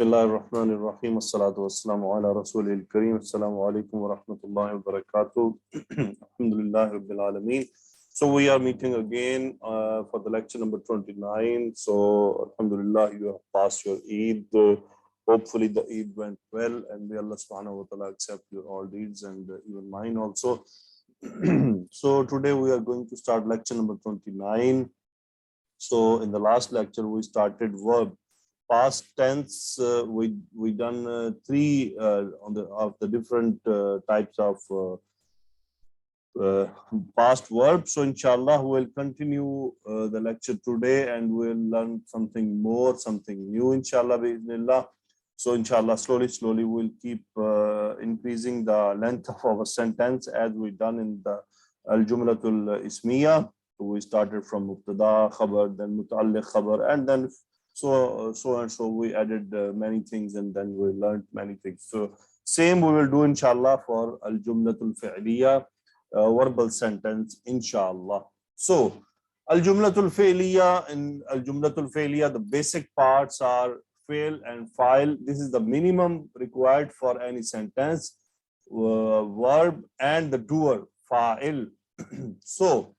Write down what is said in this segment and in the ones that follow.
Bismillahirrahmanirrahim. Assalatu wassalamu ala rasulil kareem. Assalamu alaikum wa rahmatullahi wa barakatuh. Alhamdulillah Rabbil Alameen. So we are meeting again for the lecture number 29. So Alhamdulillah, you have passed your Eid. Hopefully the Eid went well, and may Allah subhanahu wa ta'ala accept your all deeds and even mine also. So today we are going to start lecture number 29. So in the last lecture we started verb. Past tense, we done three of the different types of past verbs. So inshallah we will continue the lecture today, and we'll learn something more, something new, inshallah bi'idhnillah. So inshallah, slowly we'll keep increasing the length of our sentence as we done in the al-jumlatul ismiya. So we started from mubtada, khabar, then muta'alliq, khabar, and then so we added many things, and then we learned many things. So same we will do inshallah for al-jumlatul fi'liya, verbal sentence, inshallah. So al-jumlatul fi'liya, in al-jumlatul fi'liya, the basic parts are fail and fa'il. This is the minimum required for any sentence. Verb and the doer, fa'il. So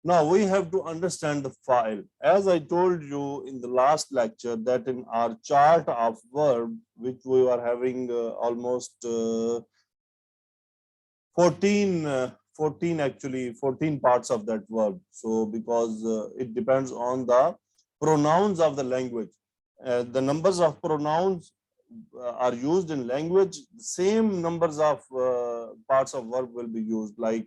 now we have to understand the fa'il. As I told you in the last lecture that in our chart of verb, which we were having almost 14 parts of that verb. So because it depends on the pronouns of the language. The numbers of pronouns are used in language. The same numbers of parts of verb will be used, like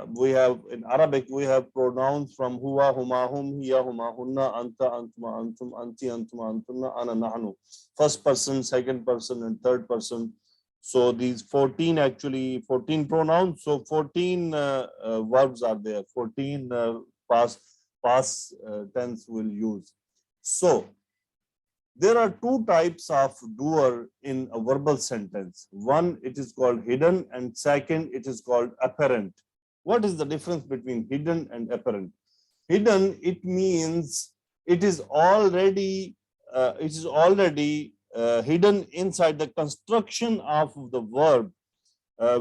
we have in Arabic, we have pronouns from huwa, huma, hum, hiya, huma, hunna, anta, antuma, antum, anti, antuma, antunna, ana, nahnu. First person, second person, and third person. So these 14 pronouns. So 14 verbs are there. 14 past tense will use. So there are two types of doer in a verbal sentence. One, it is called hidden, and second, it is called apparent. What is the difference between hidden and apparent? Hidden, it means it is already hidden inside the construction of the verb,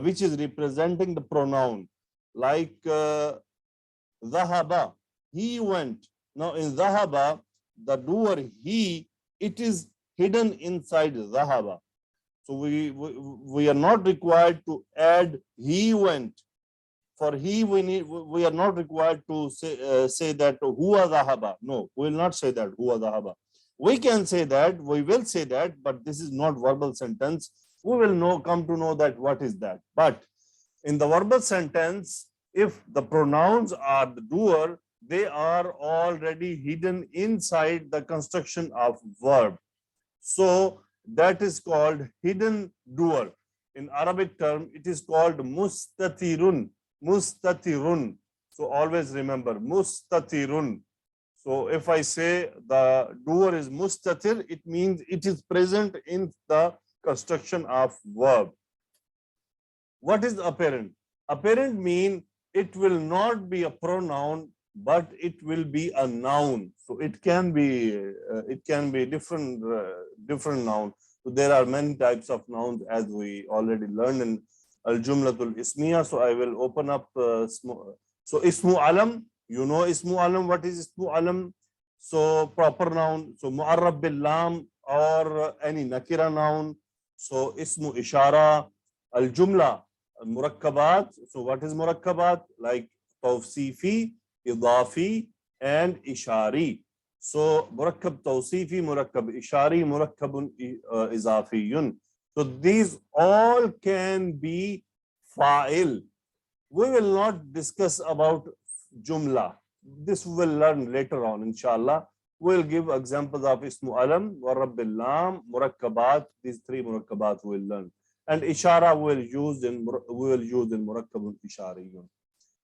which is representing the pronoun, like dhahaba, he went. Now in dhahaba, the doer he, it is hidden inside dhahaba. So we are not required to add he went. For he, we are not required to say that huwa dhahaba. No, we will not say that huwa dhahaba. We can say that, we will say that, but this is not verbal sentence. We will come to know that what is that. But in the verbal sentence, if the pronouns are the doer, they are already hidden inside the construction of verb. So that is called hidden doer. In Arabic term, it is called mustatirun. Mustatirun. So always remember mustatirun. So if I say the doer is mustatir, it means it is present in the construction of verb. What is apparent? Apparent mean it will not be a pronoun, but it will be a noun. So it can be different noun. So there are many types of nouns, as we already learned in al-jumlatul ismiya. So I will open up. So ismu alam, you know ismu alam. What is ismu alam? So proper noun. So mu'arrab bil lam or any nakira noun. So ismu ishara, al-jumla, murakkabat. So what is murakkabat? Like tawsifi, idafi, and ishari. So murakkab tawsifi, murakkab ishari, murakkabun izafiyun. So these all can be fa'il. We will not discuss about jumla. This we will learn later on, inshallah. We will give examples of ismu alam, wa rabbil lam, murakkabat. These three murakkabat we will learn. And ishara we will use in murakkabun ishariyun.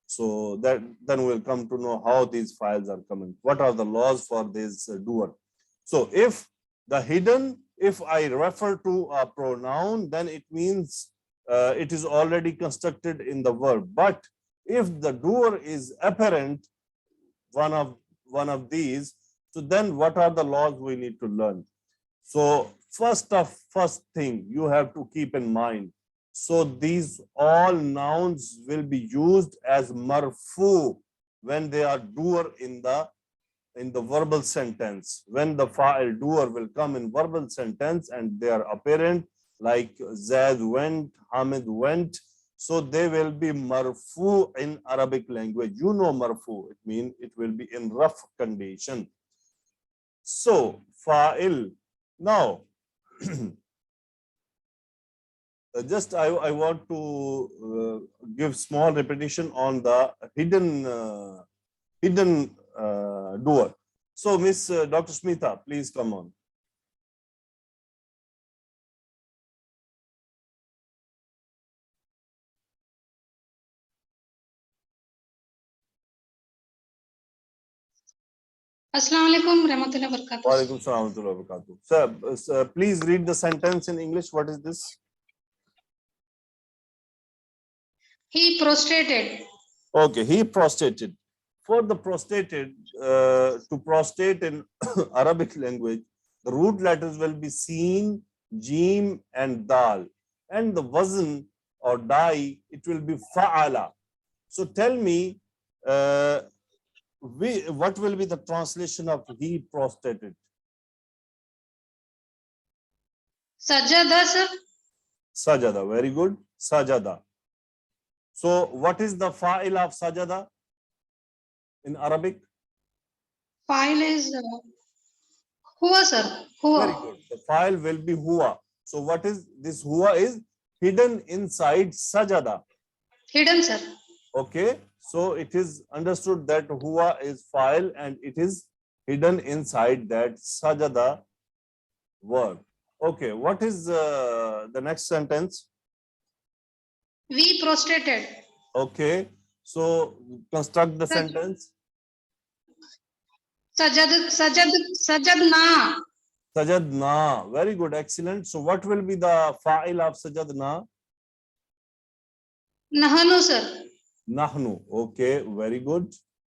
So that then we'll come to know how these files are coming. What are the laws for this doer? So if the hidden, if I refer to a pronoun, then it means it is already constructed in the verb. But if the doer is apparent, one of these, so then what are the laws we need to learn? So first thing you have to keep in mind. So these all nouns will be used as marfu when they are doer in the verbal sentence. When the fa'il doer will come in verbal sentence and they are apparent, like Zaid went, Hamid went, so they will be marfu in Arabic language. You know marfu, it means it will be in rough condition. So fa'il. Now, just I want to give small repetition on the hidden doer. So Miss Dr. Smita, please come on. Assalamu alaikum warahmatullahi wabarakatuh. Wa alaikum salam warahmatullahi wabarakatuh. Sir, please read the sentence in English. What is this? He prostrated. Okay, he prostrated. For the prostrated, to prostrate in Arabic language, the root letters will be Sin, Jim, and Dal. And the wazn or die, it will be Fa'ala. So tell me, what will be the translation of he prostrated? Sajada, sir. Sajada, very good. Sajada. So what is the fa'il of sajada in Arabic? File is huwa, sir. Huwa. Very good. The file will be huwa. So what is this huwa is hidden inside sajada. Hidden, sir. Okay. So it is understood that huwa is file and it is hidden inside that sajada verb. Okay. What is the next sentence? We prostrated. Okay. So construct the sentence. Sajadna. Sajadna. Very good. Excellent. So what will be the fa'il of sajadna? Nahanu, sir. Nahnu. Okay. Very good.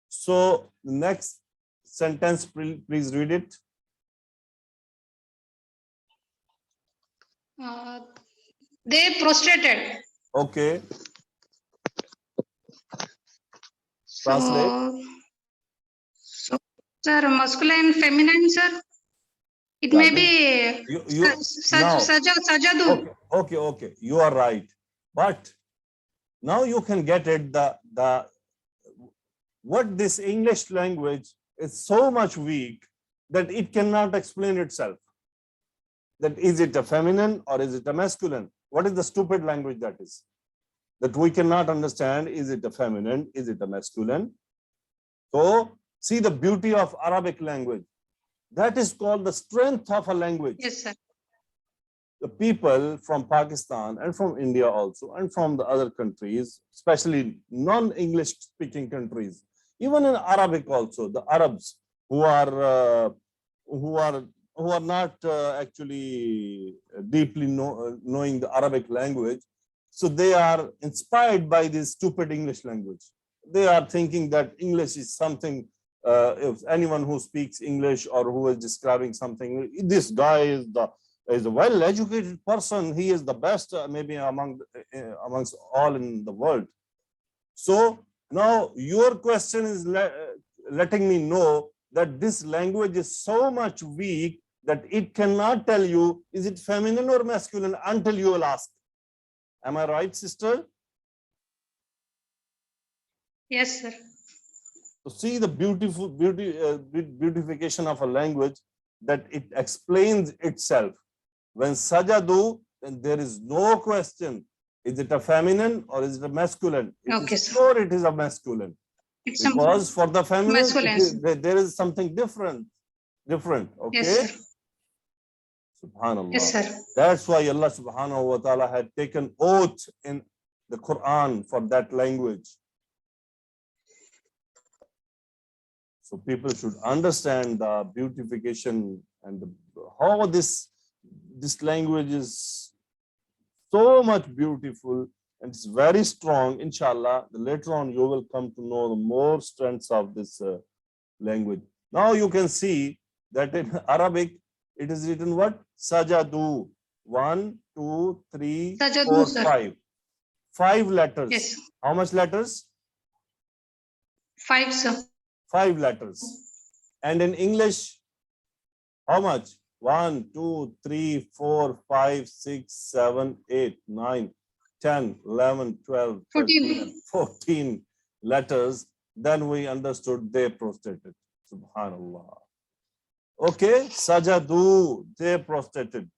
So the next sentence, please read it. They prostrated. Okay. Translate. So, sir, masculine, feminine, sir. It may be sajadu. Okay. You are right. But now you can get it. What this English language is so much weak that it cannot explain itself. That is it a feminine or is it a masculine? What is the stupid language that is? That we cannot understand, is it a feminine, is it a masculine? So see the beauty of Arabic language. That is called the strength of a language. Yes, sir. The people from Pakistan and from India also and from the other countries, especially non-English speaking countries, even in Arabic also, the Arabs who are not actually deeply knowing the Arabic language, so they are inspired by this stupid English language. They are thinking that English is something, if anyone who speaks English or who is describing something, this guy is a well-educated person, he is the best maybe amongst all in the world. So now your question is letting me know that this language is so much weak that it cannot tell you, is it feminine or masculine until you will ask. Am I right, sister? Yes, sir. So see the beautification of a language, that it explains itself. When sajadu, then there is no question. Is it a feminine or is it a masculine? It is sure it is a masculine. It's because for the feminine, there is something different. Okay? Yes, sir. Subhanallah. Yes, sir. That's why Allah subhanahu wa ta'ala had taken oath in the Quran for that language. So people should understand the beautification and how this language is so much beautiful and it's very strong. Inshallah, later on you will come to know the more strengths of this language. Now you can see that in Arabic, it is written what? Sajadu. 1, 2, 3, Sajadu, 4, sir. 5. 5 letters. Yes. How much letters? 5, sir. 5 letters. And in English, how much? 1, 2, 3, 4, 5, 6, 7, 8, 9, 10, 11, 12, 13, 14. 14 letters. Then we understood they prostrated. Subhanallah. Okay, sajadu, they prostrated.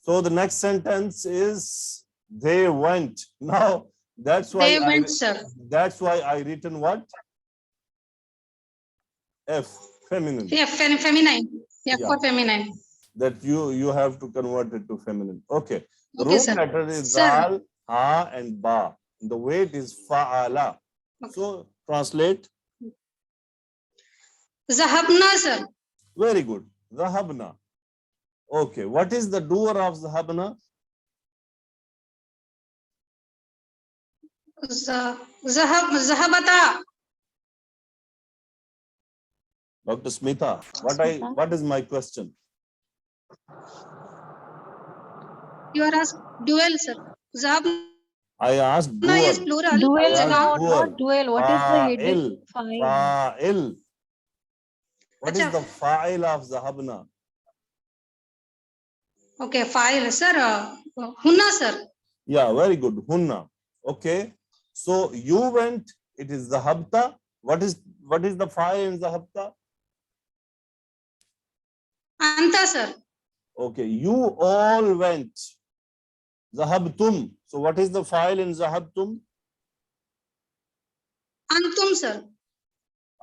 So the next sentence is they went. Now that's They why went, sir. I written what? F, feminine. Yeah, feminine. Yeah, Yeah. for feminine. That you have to convert it to feminine. Okay. The Okay, root sir. letter is Sir. dal, ha, and ba. The weight is fa'ala. Okay. So translate. Zahabna, sir. Very good. Zahabna. Okay. What is the doer of zahabna? Zahabata. Dr. Smita, what is my question? You are asked dual, sir. Zahabna I asked is doer. plural. Dual, I asked no, doer. not dual. What is the hidden file? Fa'il. What is Acha. the fa'il of zahabna? Okay, file, sir. Hunna, sir. Yeah, very good. Hunna. Okay. So you went, it is zahabta. What is the fa'il in zahabta? Anta, sir. Okay, you all went. Zahabtum. So what is the fa'il in zahabtum? Antum, sir.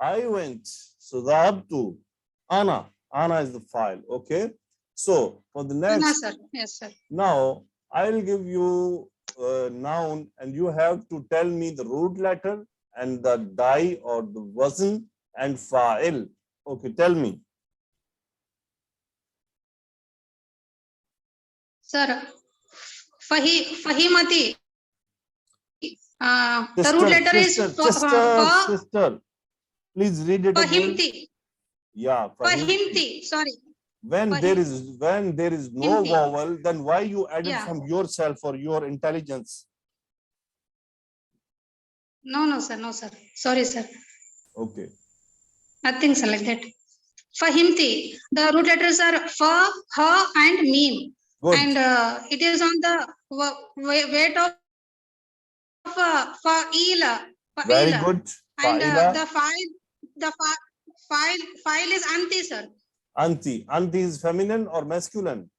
I went. So zahabtu. Ana. Ana is the file. Okay. So for the Ana, next, sir. Yes, sir. now I will give you a noun and you have to tell me the root letter and the die or the wazn and fa'il. Okay, tell me. Sir. Fahimati. The root letter is Sister. Please read it again. Fahimti. Yeah, Fahimti. Sorry. when there is no Fahimti. vowel, then why you added Yeah. from yourself or your intelligence? No, sir. No, sir. Sorry, sir. Okay. Nothing, sir, like that. Fahimti. The root letters are fa, ha, and mim. Good. And it is on the weight of fa'ila. Very good. And Fa'ila. the file is anti, sir. Anti. Anti is feminine or masculine?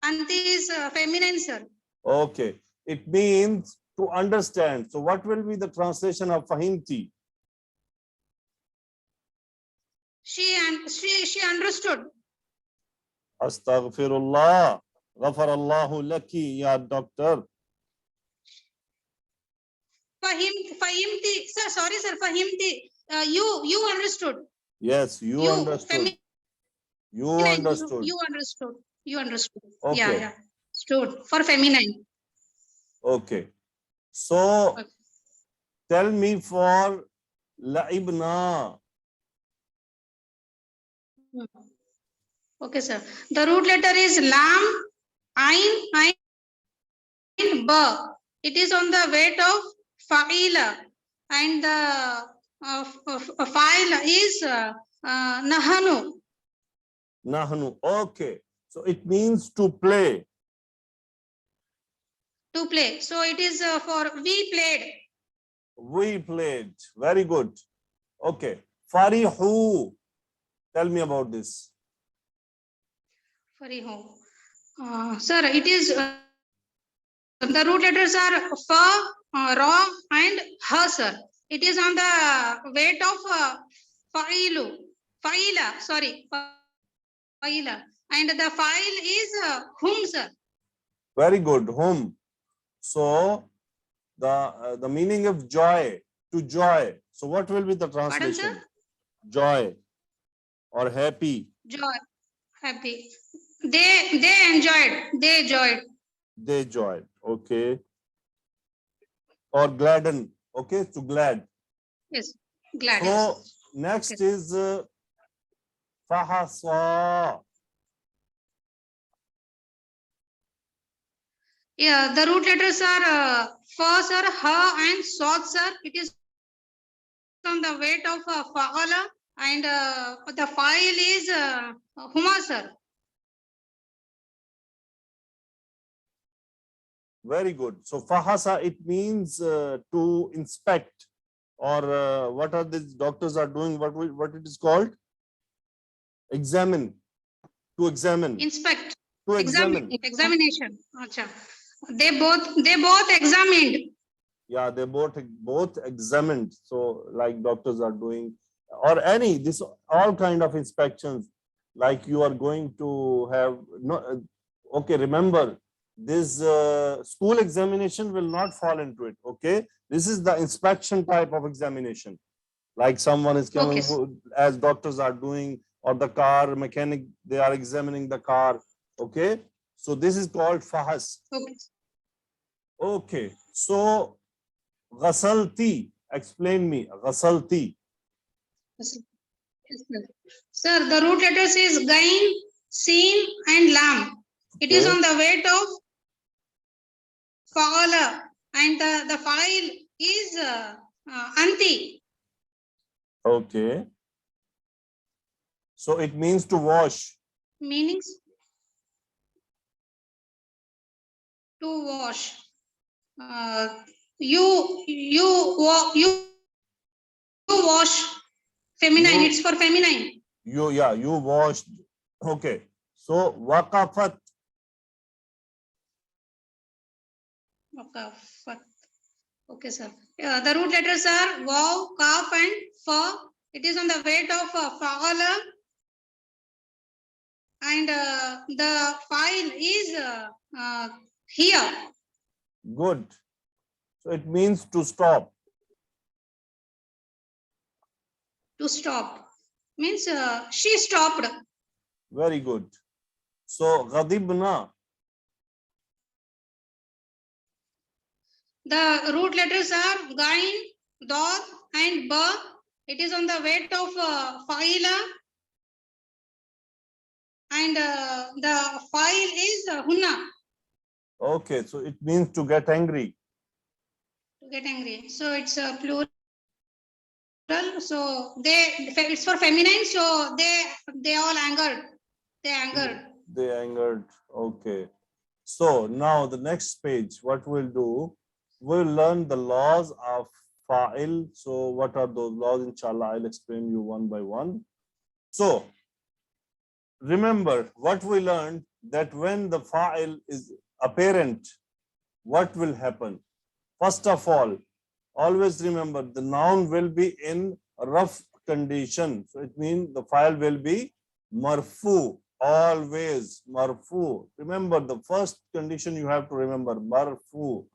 Anti is feminine, sir. Okay. It means to understand. So what will be the translation of fahimti? She understood. Astaghfirullah. Ghafarallahu laki, ya doctor. Fahimti. Sir, sorry, sir. Fahimti. You understood. Yes, you understood. You understood. You understood. You understood. Okay. Yeah. Stood for feminine. Okay. So Okay. tell me for la'ibna. Okay, sir. The root letter is lam, ain, ba. It is on the weight of fa'ila, and the fa'il is nahanu. Nahnu. Okay. So it means to play. To play. So it is for we played. We played. Very good. Okay. Farihu. Tell me about this. Farihu. Sir, it is the root letters are fa, ra, and ha, sir. It is on the weight of fa'ilu. Fa'ila, sorry. Fa'ila. And the fa'il is hum, sir. Very good. Whom? So the meaning of joy, to joy. So what will be the Pardon, translation? sir? Joy or happy. Joy, happy. They enjoyed. They enjoyed. They joyed. Okay. Or gladden. Okay. To glad. Yes, glad. So next Okay. is fahasa. Yeah, the root letters are fa, sir, ha, and sod, sir. It is on the weight of fa'ala, and the file is huma, sir. Very good. So fahasa, it means to inspect, or what are these doctors are doing? What it is called? Examine. To examine. Inspect. To examine. Examination. Acha. They both examined. Yeah, they both examined. So like doctors are doing, or any this all kind of inspections. Like you are going to have no. Okay, remember this school examination will not fall into it. Okay, this is the inspection type of examination. Like someone is coming, Okay. as doctors are doing, or the car mechanic, they are examining the car. Okay, so this is called fahas. Okay. Okay, so ghasalti, explain me, ghasalti. Yes, sir. Sir, the root letters is gain, sin, and lam. It is Okay. on the weight of fa'ala, and the file is anti. Okay, so it means to wash. Meanings to wash. You wash. Feminine. You, It's for feminine. you washed. Okay, so waqafat. Okay, sir. The root letters are waw, kaf, and fa. It is on the weight of fa'ala, and the file is here. Good. So it means to stop. To stop means she stopped. Very good. So ghadibna. The root letters are gain, dod, and ba. It is on the weight of fa'ila, and the file is hunna. Okay, so it means to get angry. To get angry. So it's a plural. So it's for feminine. So they all angered. They angered. They angered. Okay. So now the next page, what we'll do, we'll learn the laws of fa'il. So what are those laws? Inshallah, I'll explain you one by one. So remember what we learned, that when the fa'il is apparent, what will happen? First of all, always remember the noun will be in rough condition. So it means the file will be marfu, always marfu. Remember the first condition you have to remember, marfu.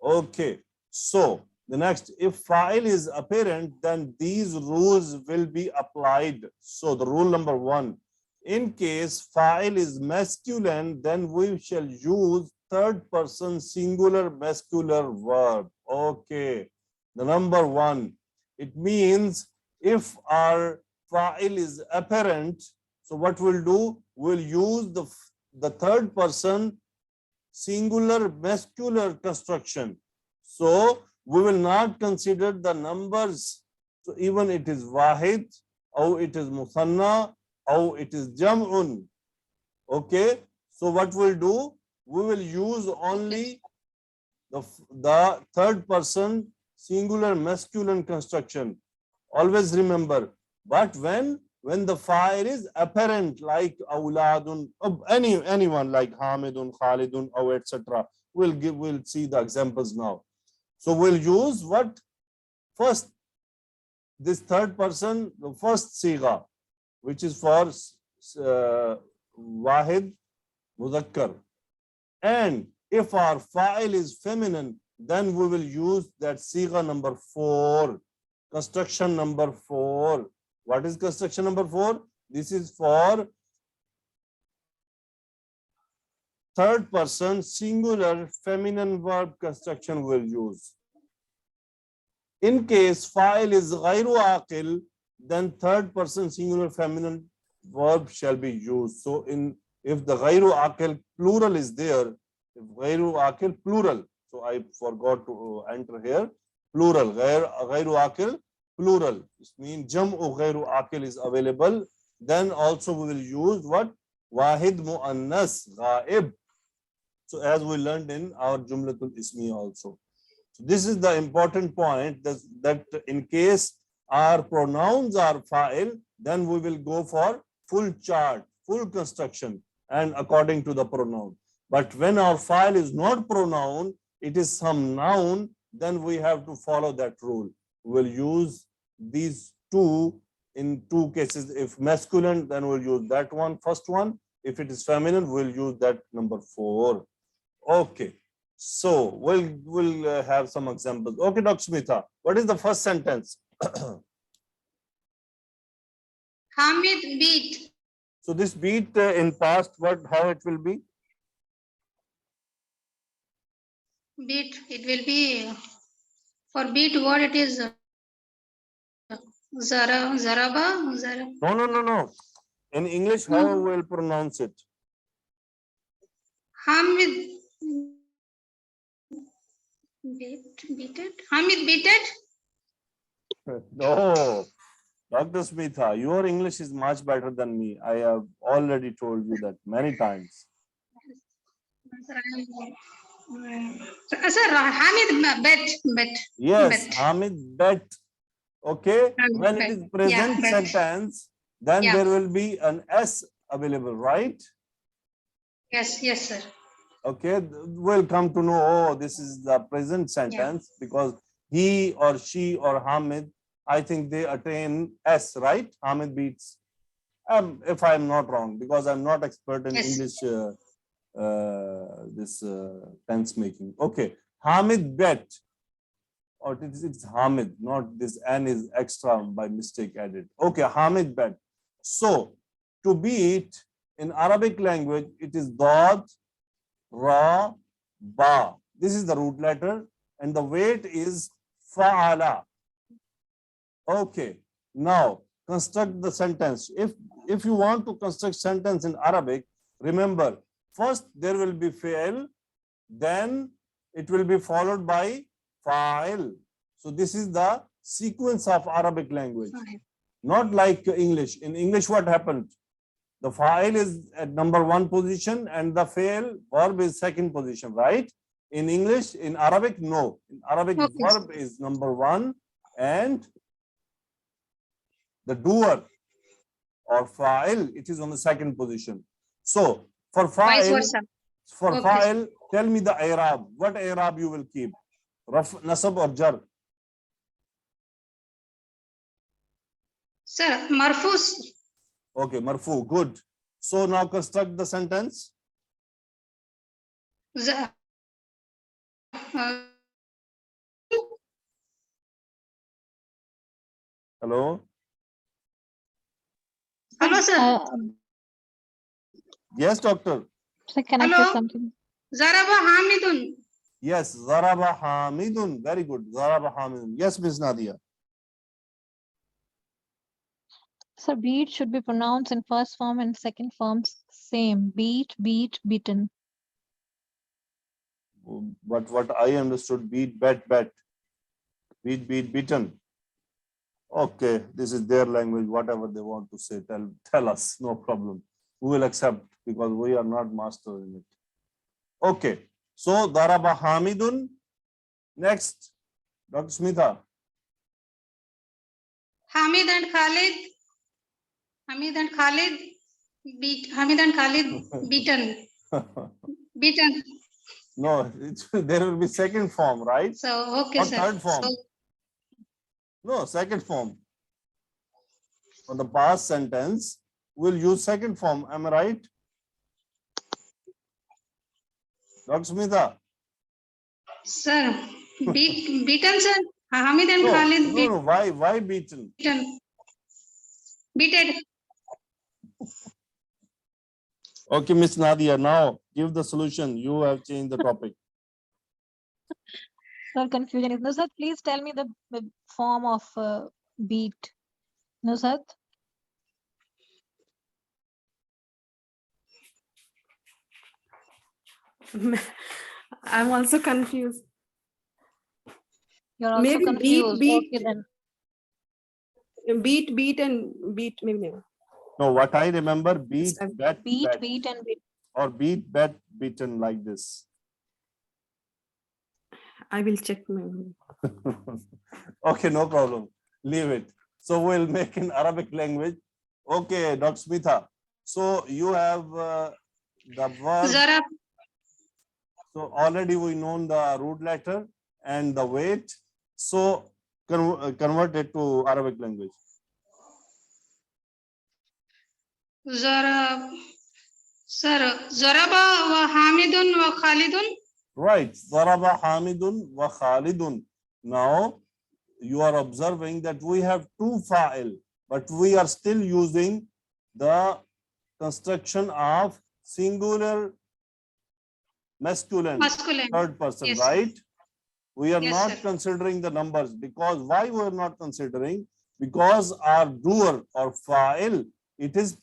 Okay, so the next, if file is apparent, then these rules will be applied. So the rule number one, in case file is masculine, then we shall use third person singular masculine verb. Okay, the number one, it means if our file is apparent, so what we'll do, we'll use the third person singular masculine construction. So we will not consider the numbers. So even it is wahid, or it is musanna, or it is jam'un. Okay. So what we'll do, we will use only the third person singular masculine construction. Always remember. But when the fire is apparent, like awladun, anyone like Hamidun, Khalidun, or etc. We'll see the examples now. So we'll use what? First, this third person, the first sigha, which is for wahid muzakkar. And if our file is feminine, then we will use that sigha number 4, construction number 4. What is construction number 4? This is for third person singular feminine verb construction we'll use. In case file is ghayru aqil, then third person singular feminine verb shall be used. So if the ghayru akil plural is there, if ghayru akil plural, so I forgot to enter here plural, ghayru akil plural, this means jam'u ghayru akil is available, then also we will use what? Wahid muannas ghaib. So as we learned in our jumlatul ismi also. So this is the important point, that in case our pronouns are fa'il, then we will go for full chart, full construction, and according to the pronoun. But when our fa'il is not pronoun, it is some noun, then we have to follow that rule. We will use these two in two cases. If masculine, then we'll use that one, first one. If it is feminine, we'll use that number 4. Okay. So we'll have some examples. Okay, Dr. Smita, what is the first sentence? Hamid beat. So this beat in past, how it will be? Beat. It will be for beat word. It is zaraba. No. In English, how we will pronounce it? Hamid beated. Hamid beated. No, Dr. Smita, your English is much better than me. I have already told you that many times. Sir, Hamid bet. Yes, Bet. Hamid bet. Okay, Hamid when it bet. is present Yeah, bet. sentence, then Yeah. there will be an S available, right? Yes, sir. Okay, we'll come to know, oh, this is the present sentence because he or she or Hamid, I think they attain S, right? Hamid beats. If I'm not wrong, because I'm not expert in Yes. English, this tense making. Okay, Hamid bet, or it's Hamid, not this N is extra by mistake added. Okay, Hamid bet. So to beat in Arabic language, it is Dad, Ra, Ba. This is the root letter, and the weight is Fa'ala. Okay, now construct the sentence. If you want to construct sentence in Arabic, remember, first there will be fi'l, then it will be followed by fa'il. So this is the sequence of Arabic language, not like English. In English, what happened? The fa'il is at number 1 position and the fi'l verb is second position, right? In English, in Arabic, no. In Arabic, Okay. verb is number 1 and the doer or fa'il, it is on the second position. So for Vice fa'il, versa. tell me the i'rab. What i'rab you will keep? Raf, nasab or jar? Sir, marfus. Okay, marfu, good. So now construct the sentence. Z- uh, Hello? Hello, sir. Yes, doctor. Sir, can I say Hello. something? Zaraba Hamidun. Yes, Zaraba Hamidun. Very good. Zaraba Hamidun. Yes, Ms. Nadia. So beat should be pronounced in first form and second form same. Beat, beaten. But what I understood, beat, bet. Beat, beaten. Okay, this is their language. Whatever they want to say, tell us. No problem. We will accept because we are not master in it. Okay. So, Daraba Hamidun. Next, Dr. Smita. Hamid and Khalid beaten. Beaten. No, there will be second form, right? So, okay, Or sir. third form. No, second form. For the past sentence, we'll use second form. Am I right? Dr. Smita. Sir, beaten, sir. Hamid and No, Khalid no. Why beaten? beaten. Beaten. Okay, Miss Nadia, now give the solution. You have changed the topic. Sir, confusion is no, sir. Please tell me the form of beat. No, sir. I'm also confused. You're also Maybe confused. beat, Okay, then. beat, and beat. Maybe never. No, what I remember, beat, bet, Beat, bet, beat, and beat. or beat, bet, beaten, like this. I will check my memory. Okay, no problem. Leave it. So we'll make in Arabic language. Okay, Dr. Smitha. So you have the verb. Zarab. So already we know the root letter and the weight. So convert it to Arabic language. Zarab. Sir, Zaraba wa Hamidun wa Khalidun. Right. Daraba Hamidun wa Khalidun. Now you are observing that we have two fa'il, but we are still using the construction of singular masculine, Masculine. third person, Yes, right? We are Yes, not sir. considering the numbers, because why we are not considering? Because our doer or fa'il, it is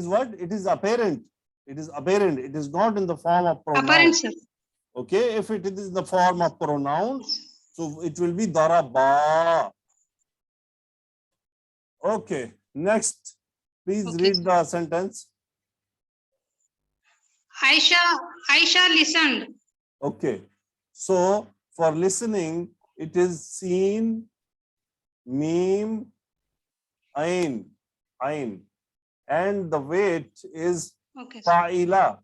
what? It is apparent. It is apparent. It is not in the form of pronoun. Apparent, sir. Okay, if it is in the form of pronoun, so it will be daraba. Okay, next, please Okay, read sir. the sentence. Aisha listened. Okay, so for listening, it is seen, meme, ain, and the weight is Okay, sir. fa'ila.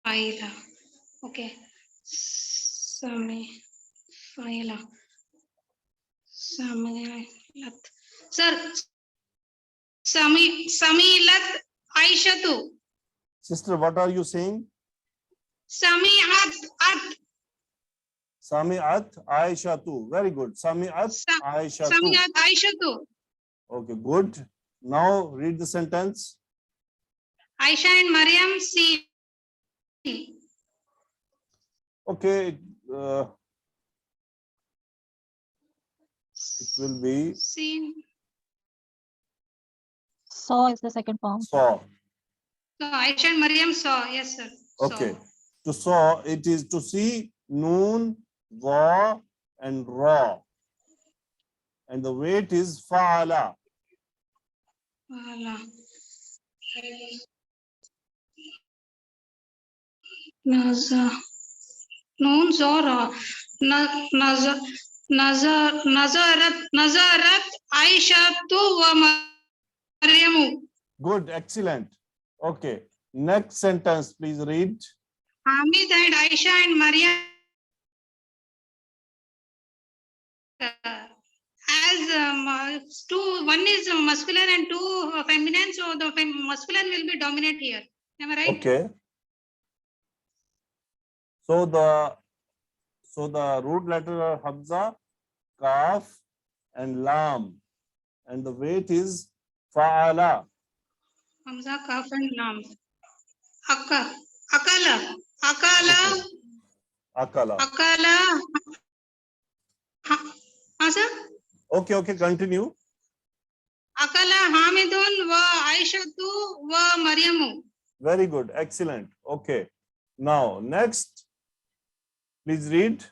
Faila. Okay. Faila. Samilat. Sir, Samilat Aishatu. Sister, what are you saying? Sami'at at. Sami'at Aishatu. Very good. Sami'at Aishatu. Sami'at Aishatu. Okay, good. Now read the sentence. Aisha and Maryam see. Okay, it will be Seen. Saw is the second form. saw. So Aisha and Maryam saw. Yes, sir. Okay. Saw. To saw, it is to see, noon, wa, and ra. And the weight is fa'ala. Faala. Naza. Noon Zora. Nazarat Aisha tu wa Maryamu. Good, excellent. Okay. Next sentence, please read. Hamid and Aisha and Maryam as two, one is masculine and two feminine, so the masculine will be dominant here. Am I right? Okay. So the root letter are Hamza, Kaf, and Lam. And the weight is fa'ala. Hamza, Kaf and Lam. Akala. Okay. Akala. Akala. Sir? Okay, continue. Akala Hamidun wa Aishatu wa Maryamu. Very good, excellent. Okay. Now, next, please read.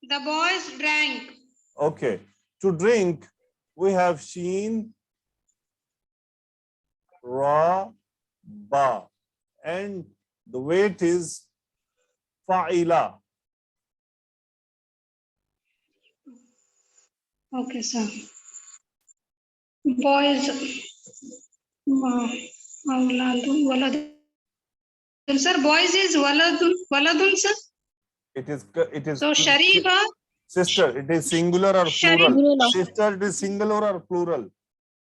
The boys drank. Okay. To drink, we have sheen, ra, ba, and the weight is fa'ila. Okay, sir. Boys. Waladun. Sir, boys is waladun, sir. It is So Sharifa. sister, it is singular or Sharif. plural? Sister, it is singular or plural?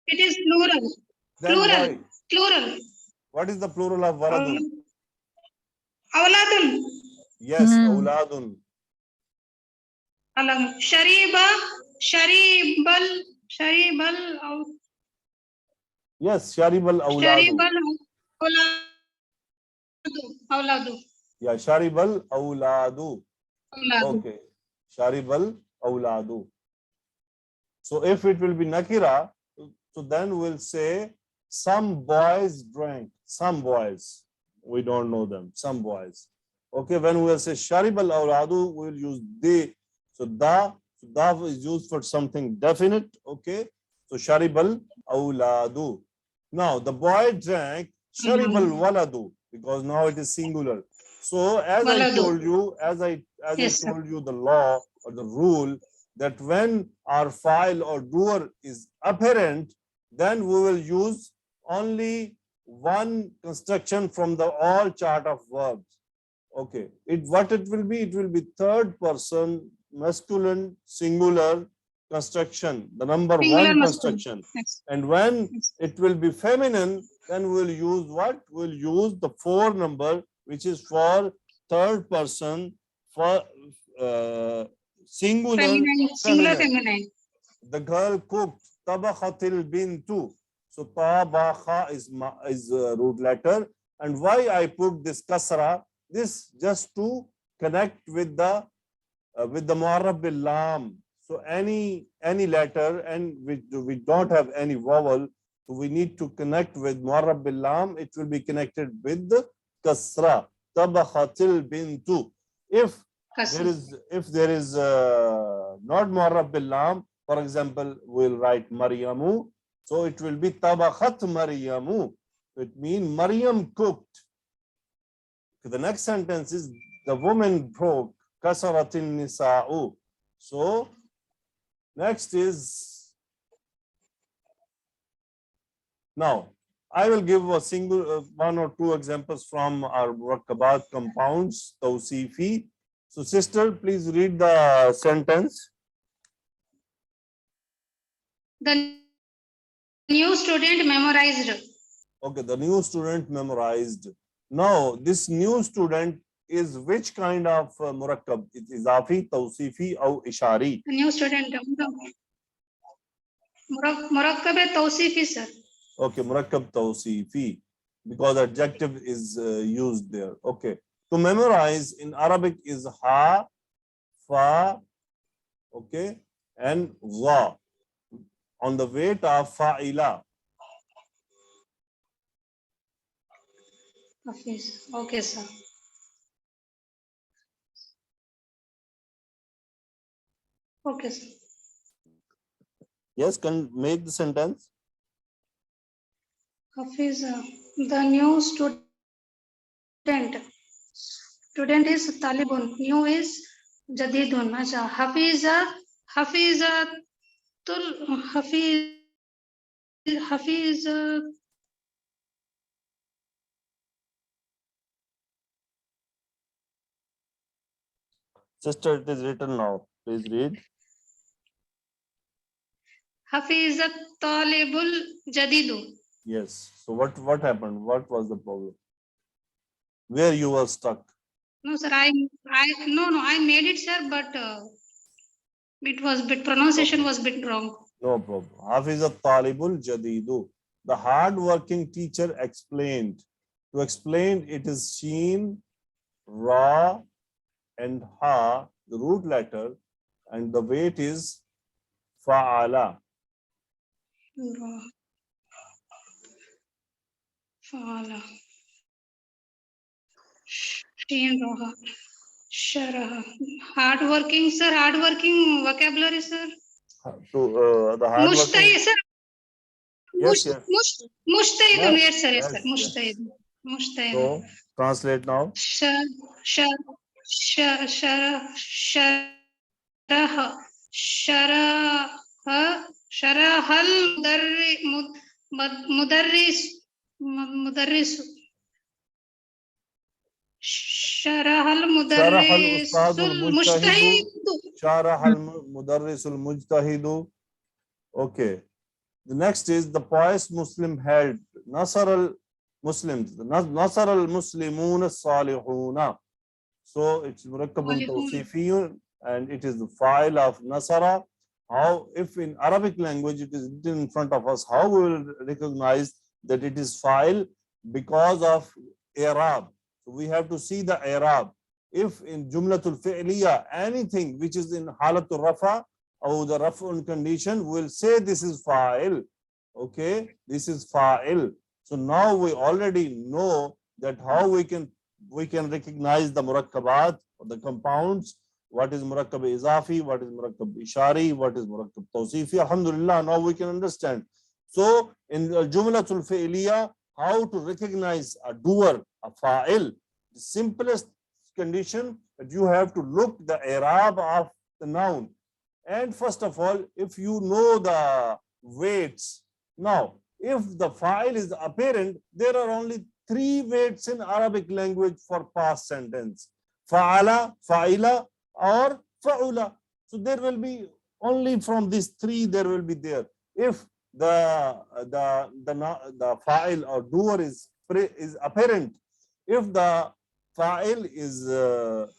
It is plural. Then why? Plural. What is the plural of waladun? Awladun. Yes, awladun. Sharibal. Yes, sharibal awladu. Awladu. Yeah, sharibal awladu. Awladu. Okay, sharibal awladu. So if it will be nakira, so then we'll say some boys drank. Some boys. We don't know them. Some boys. Okay, when we will say sharibal awladu, we will use they. So da is used for something definite. Okay, so sharibal awladu. Now the boy drank sharibal waladu because now it is singular. So as I Waladu. told you, Yes, sir. told you the law or the rule that when our file or doer is apparent, then we will use only one construction from the all chart of verbs. Okay, what it will be? It will be third person masculine singular construction, the number Singular one masculine. construction. Yes. And when Yes. it will be feminine, then we'll use what? We'll use the 4 number, which is for third person for singular Feminine, singular feminine. feminine. The girl cooked. Tabakhatil bintu. So tabakha is root letter. And why I put this kasra? This just to connect with the mu'arrab bil lam. So any letter and we don't have any vowel, so we need to connect with mu'arrab bil lam. It will be connected with the kasra. Tabakhatil bintu. If there is not mu'arrab bil lam, for example, we'll write Maryamu. So it will be tabakhat Maryamu. It means Maryam cooked. The next sentence is the woman broke. Kasaratin nisa'u. So next is, now I will give a single one or two examples from our murakkabat compounds, tawsifi. So sister, please read the sentence. The new student memorized. Okay, the new student memorized. Now, this new student is which kind of murakkab? It is izafi, tawsifi, or ishari? The new student. Murakkab hai tawsifi, sir. Okay, murakkab tawsifi, because adjective is used there. Okay, to memorize in Arabic is ha, fa, okay, and wa, on the weight of fa'ila. Hafiz. Okay, sir. Okay, sir. Yes, can make the sentence. Hafiz, the new student. Student is Talibun. New is Jadidun. Acha. Hafizatul Hafiz. Sister, it is written now. Please read. Hafizat Talibul Jadidu. Yes. So what happened? What was the problem? Where you were stuck? No, sir. I made it, sir, but it was pronunciation was bit wrong. No problem. Hafizat Talibul Jadidu. The hard-working teacher explained. To explain, it is sheen, ra, and ha, the root letter, and the weight is fa'ala. Fala. Sheen Roha. Sharaha. Hardworking, sir. Hardworking vocabulary, sir. So the hard-working. Mushtahid, sir. Yes, yes. Mushtahid. Yes, sir. Yes, sir. Yes, Mushtahid. yes. Mushtahid. So translate now. Sharahal mudarris Sharahal شرح الأستاذ المجتهد. mujtahid. شرح المدرس المجتهد. Okay. The next is the pious Muslim held. Nasar al-Muslims. Nasar al-Muslimun as-salihuna. So it's murakkabun tawsifiyun and it is the file of Nasara. How, if in Arabic language it is written in front of us, how we will recognize that it is file? Because of Arab. So we have to see the Arab. If in Jumlatul Fi'liya, anything which is in Halatul Rafa or the Raf'un condition, we'll say this is file. Okay, this is fa'il. So now we already know that how we can recognize the murakkabat or the compounds. What is murakkab izafi, what is murakkab ishari, what is murakkab tawsifi. Alhamdulillah, now we can understand. So in the jumlatul fi'liya, how to recognize a doer, a fa'il. The simplest condition that you have to look the i'rab of the noun. And first of all, if you know the weights, now if the fa'il is apparent, there are only 3 weights in Arabic language for past sentence: fa'ala, fa'ila, or fa'ula. So there will be only from these 3 there will be there. If the fa'il or doer is apparent, if the fa'il is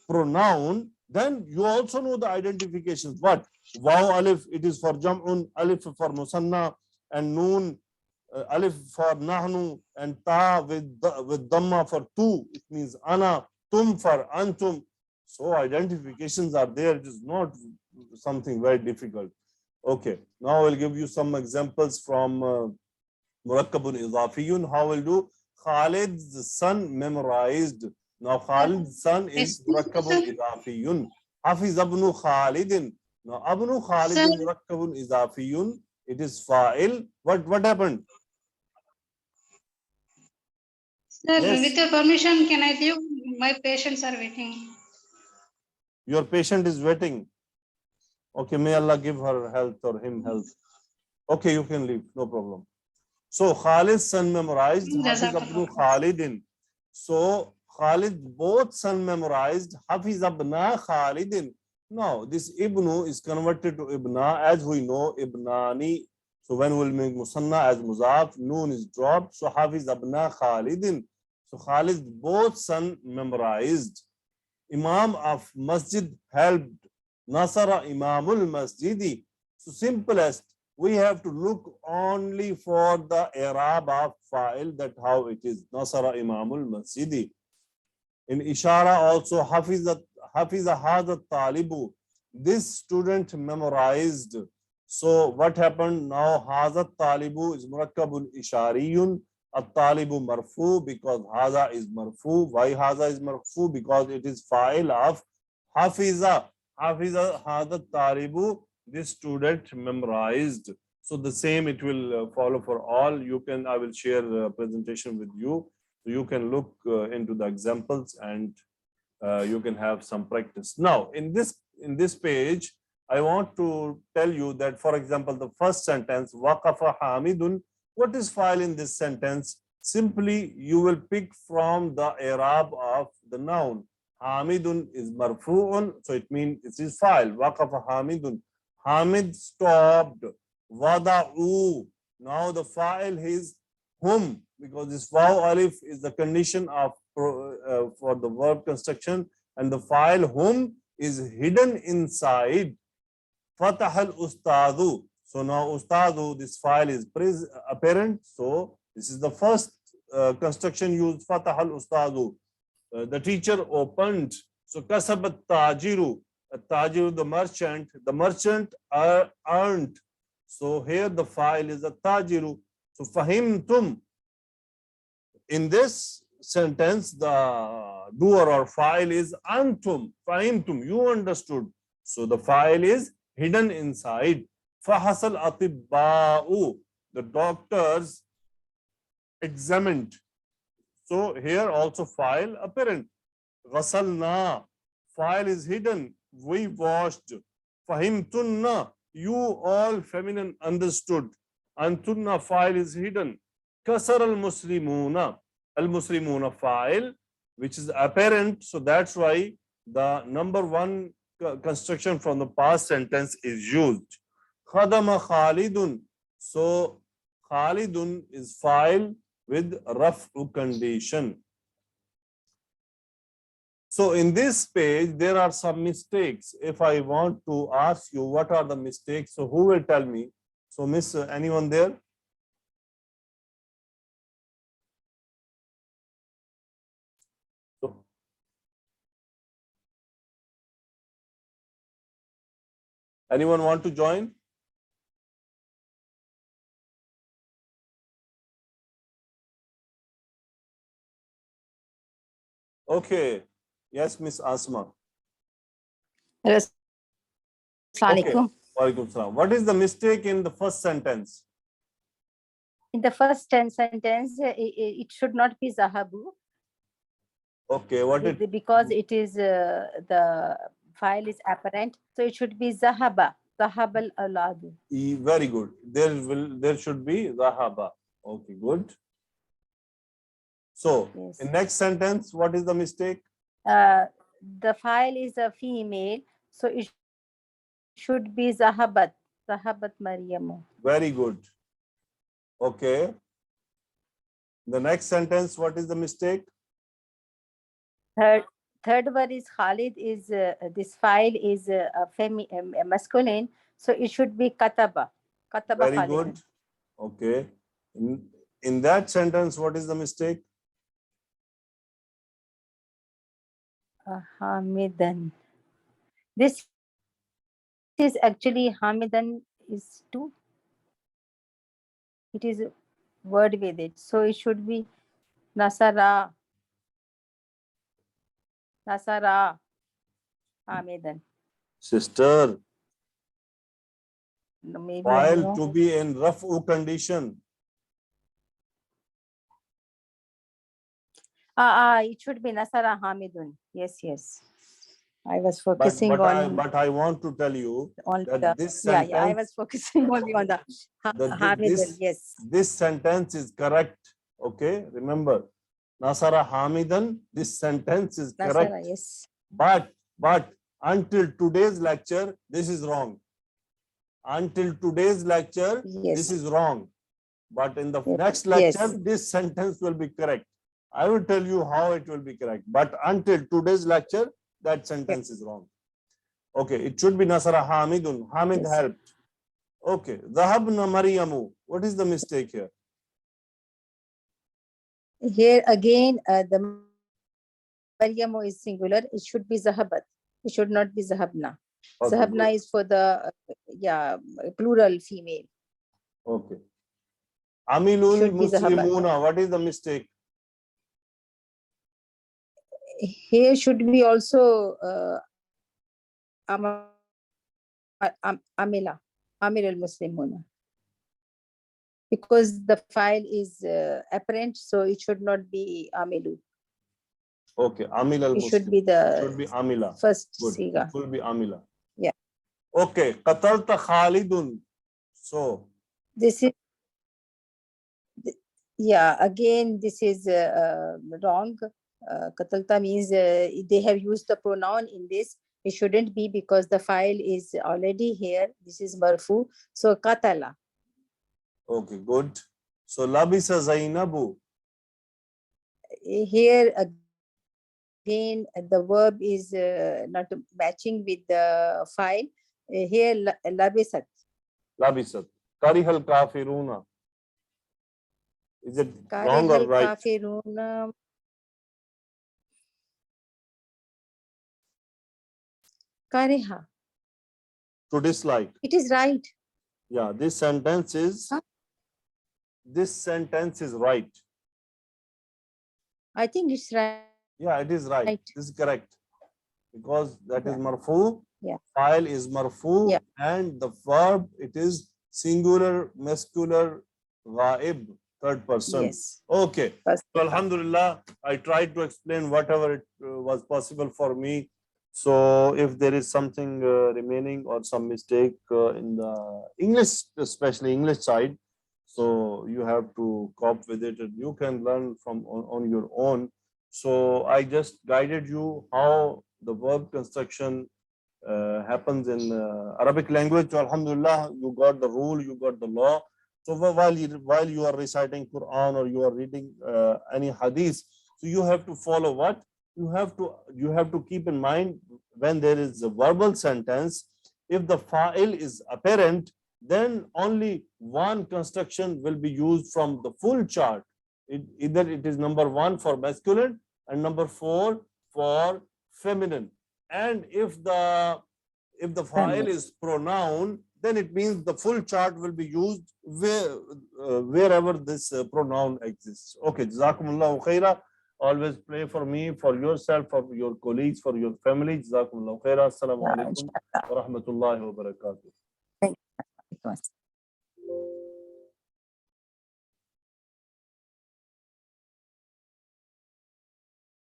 pronoun, then you also know the identifications. What? Waw alif, it is for jam'un, alif for musanna, and noon, alif for nahnu, and ta with dhamma for tu, it means ana, tum for antum. So identifications are there. It is not something very difficult. Okay, now I'll give you some examples from murakkabun idafiyun. How will do? Khalid's son memorized. Now Khalid's son is murakkabun idafiyun. Hafiz abnu Khalidin. Now abnu Khalidin murakkabun idafiyun. It is fa'il. What happened? Sir, Yes. with your permission, can I leave? My patients are waiting. Your patient is waiting. Okay, may Allah give her health or him health. Okay, you can leave, no problem. So Khalid's son memorized, Hafiz abnu Khalidin. So Khalid both son memorized, Hafiz abna Khalidin. Now this ibnu is converted to ibna, as we know ibnani. So when we'll make musanna as muzaf, noon is dropped. So Hafiz abna Khalidin. So Khalid both son memorized. Imam of masjid helped. Nasara imamul masjidi. So simplest, we have to look only for the i'rab of fa'il, that how it is. Nasara imamul masjidi. In ishara also, hafiza hadha talibu. This student memorized. So what happened now? Hadha talibu is murakkabun ishariyun. At-talibu marfu, because hadha is marfu. Why hadha is marfu? Because it is fa'il of hafiza. Hafiza hadha talibu. This student memorized. So the same it will follow for all. You can, I will share a presentation with you. So you can look into the examples and you can have some practice. Now, in this page, I want to tell you that, for example, the first sentence, waqafa hamidun, what is fa'il in this sentence? Simply, you will pick from the i'rab of the noun. Hamidun is marfu'un, so it means it is fa'il. Waqafa hamidun. Hamid stopped. Wada'u. Now the fa'il is hum, because this waw alif is the condition of for the verb construction, and the fa'il hum is hidden inside fatah al ustadu. So now ustadu, this fa'il is apparent. So this is the first construction used, fatah al ustadu. The teacher opened. So kasabat tajiru, tajiru, the merchant earned. So here the fa'il is a tajiru. So fahimtum. In this sentence, the doer or fa'il is antum. Fahimtum, you understood. So the fa'il is hidden inside. Fahasal atibba'u, the doctors examined. So here also fa'il apparent. Ghasalna, fa'il is hidden. We washed. Fahimtunna, you all feminine understood. Antunna, fa'il is hidden. Kasar al-muslimuna fa'il, which is apparent. So that's why the number 1 construction from the past sentence is used. Khadama Khalidun. So Khalidun is fa'il with raf'u condition. So in this page, there are some mistakes. If I want to ask you what are the mistakes, so who will tell me? So miss, anyone there? So, anyone want to join? Okay. Yes, Miss Asma. Assalamu Okay. alaikum. Walaikum salam. What is the mistake in the first sentence? In the first sentence, it should not be zahabu Okay. What it? because it is the file is apparent. So it should be zahaba. Zahab al-awladu. Very good. There should be Zahaba. Okay. Good. So Yes. in next sentence, what is the mistake? The file is a female, so it should be zahabat. Zahabat Maryamu. Very good. Okay. The next sentence, what is the mistake? Third word is Khalid. Is this file is a masculine, so it should be kataba. Kataba Very Khalid. good. Okay. In that sentence, what is the mistake? Hamidan. This is actually Hamidan is two. It is a word with it, so it should be Nasara. Nasara. Hamidan. Sister, Maybe I file know. to be in rafu condition. It should be Nasara Hamidun. Yes. I was focusing But I want to tell you on that the this I sentence, was focusing only on the Hamidun. Yes. this sentence is correct. Okay, remember, Nasara Hamidan, this sentence is correct. Nasara, yes. But until today's lecture, this is wrong. Until today's lecture, Yes. this is wrong. But in the Yes. next lecture, Yes. this sentence will be correct. I will tell you how it will be correct. But until today's lecture, that sentence is wrong. Okay, it should be Nasara Hamidun. Hamid Yes. helped. Okay, Zahabna Maryamu. What is the mistake here? Here again, the Maryamu is singular. It should be Zahabat. It should not be Zahabna. Okay, Zahabna good. is for the plural female. Okay. Amilul Should be Zahabat. Muslimuna. What is the mistake? Here should be also Amila al-Muslimuna. Because the file is apparent, so it should not be Amilu. Okay, Amil al It should be the should be Amila. first Good. siga. It will be Amila. Yeah. Okay, Qatalta Khalidun. So, This is, yeah, again, this is wrong. Katalta means they have used the pronoun in this. It shouldn't be because the file is already here. This is marfu. So katala. okay, good. So, Labisa Zainabu. Here again, the verb is not matching with the file. Here, labisat. Labisat. Karihal Kafiruna. Is it wrong or Karihal right? kafiruna. Kariha. To dislike. It is right. Yeah, this sentence is Huh? right. I think it's right. Yeah, it is right. Right. This is correct. Because that is Yeah. marfu. Yeah. File is marfu. Yeah. And the verb, it is singular, muscular, ghaib, third person. Yes. Okay. First. So, Alhamdulillah, I tried to explain whatever it was possible for me. So, if there is something remaining or some mistake in the English, especially English side, so you have to cope with it and you can learn from on your own. So, I just guided you how the verb construction happens in Arabic language. So, Alhamdulillah, you got the rule, you got the law. So while you are reciting Quran or you are reading any hadith, so you have to follow what? You have to keep in mind when there is a verbal sentence, if the fa'il is apparent, then only one construction will be used from the full chart. Either it is number 1 for masculine and number 4 for feminine. And if the fa'il is pronoun, then it means the full chart will be used wherever this pronoun exists. Okay, Jazakumullahu khaira. Always pray for me, for yourself, for your colleagues, for your family. Jazakumullahu khairan. Assalamu alaikum wa rahmatullahi wa barakatuh. Thank you.